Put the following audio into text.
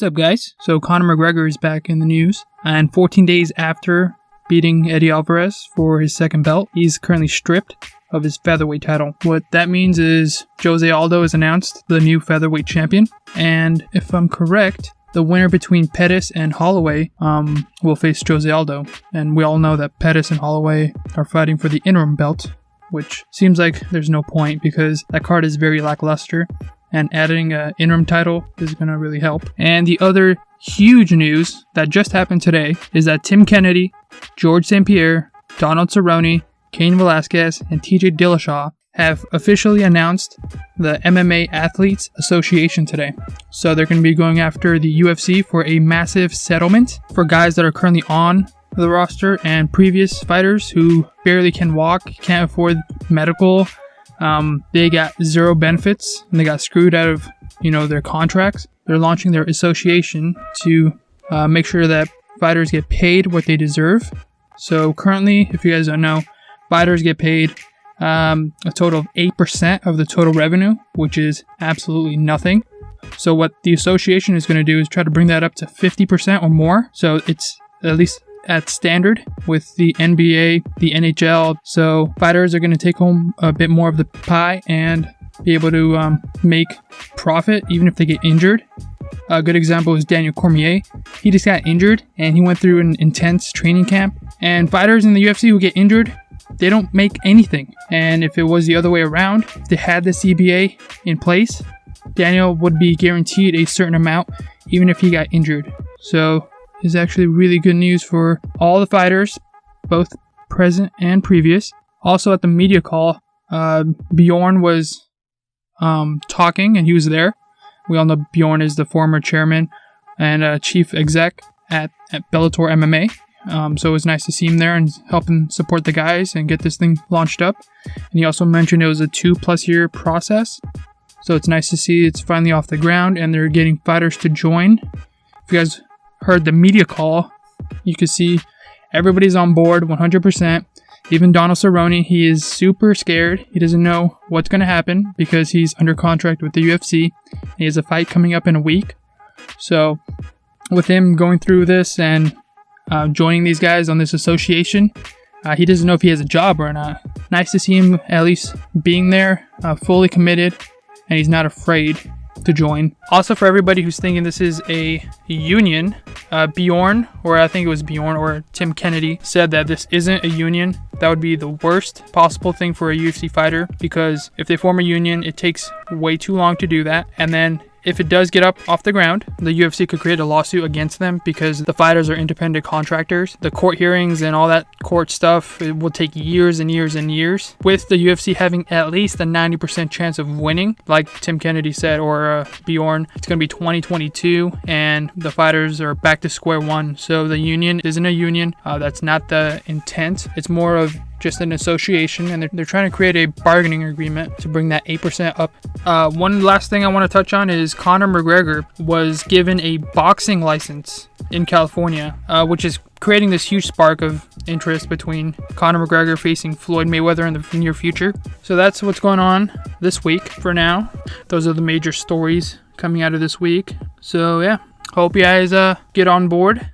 What's up, guys? So Conor McGregor is back in the news, and 14 days after beating Eddie Alvarez for his second belt, he's currently stripped of his featherweight title. What that means is Jose Aldo has announced the new featherweight champion, and if I'm correct, the winner between Pettis and Holloway will face Jose Aldo. And we all know that Pettis and Holloway are fighting for the interim belt, which seems like there's no point because that card is very lackluster, and adding an interim title is going to really help. And the other huge news that just happened today is that Tim Kennedy, George St. Pierre, Donald Cerrone, Cain Velasquez, and TJ Dillashaw have officially announced the MMA Athletes Association today. So they're going to be going after the UFC for a massive settlement for guys that are currently on the roster and previous fighters who barely can walk, can't afford medical. They got zero benefits and they got screwed out of, their contracts. They're launching their association to make sure that fighters get paid what they deserve. So currently, if you guys don't know, fighters get paid a total of 8% of the total revenue, which is absolutely nothing. So what the association is going to do is try to bring that up to 50% or more. So it's at least at standard with the NBA, the NHL. So fighters are going to take home a bit more of the pie and be able to make profit even if they get injured. A good example is Daniel Cormier. He just got injured and he went through an intense training camp. And fighters in the UFC who get injured, they don't make anything. And if it was the other way around, if they had the CBA in place, Daniel would be guaranteed a certain amount even if he got injured. So it's actually really good news for all the fighters, both present and previous. Also at the media call, Bjorn was talking and he was there. We all know Bjorn is the former chairman and chief exec at Bellator MMA. So it was nice to see him there and helping support the guys and get this thing launched up. And he also mentioned it was a 2+ year process. So it's nice to see it's finally off the ground and they're getting fighters to join. If you guys heard the media call, you can see everybody's on board 100%. Even Donald Cerrone, he is super scared. He doesn't know what's going to happen because he's under contract with the UFC. He has a fight coming up in a week. So with him going through this and joining these guys on this association, he doesn't know if he has a job or not. Nice to see him at least being there, fully committed, and he's not afraid to join. Also, for everybody who's thinking this is a union, Bjorn, or I think it was Bjorn or Tim Kennedy, said that this isn't a union. That would be the worst possible thing for a UFC fighter, because if they form a union, it takes way too long to do that. And then if it does get up off the ground, the UFC could create a lawsuit against them because the fighters are independent contractors. The court hearings and all that court stuff, it will take years and years and years. With the UFC having at least a 90% chance of winning, like Tim Kennedy said, or Bjorn, it's going to be 2022 and the fighters are back to square one. So the union isn't a union. That's not the intent. It's more of just an association, and they're trying to create a bargaining agreement to bring that 8% up. One last thing I want to touch on is Conor McGregor was given a boxing license in California, which is creating this huge spark of interest between Conor McGregor facing Floyd Mayweather in the near future. So that's what's going on this week for now. Those are the major stories coming out of this week. So yeah, hope you guys get on board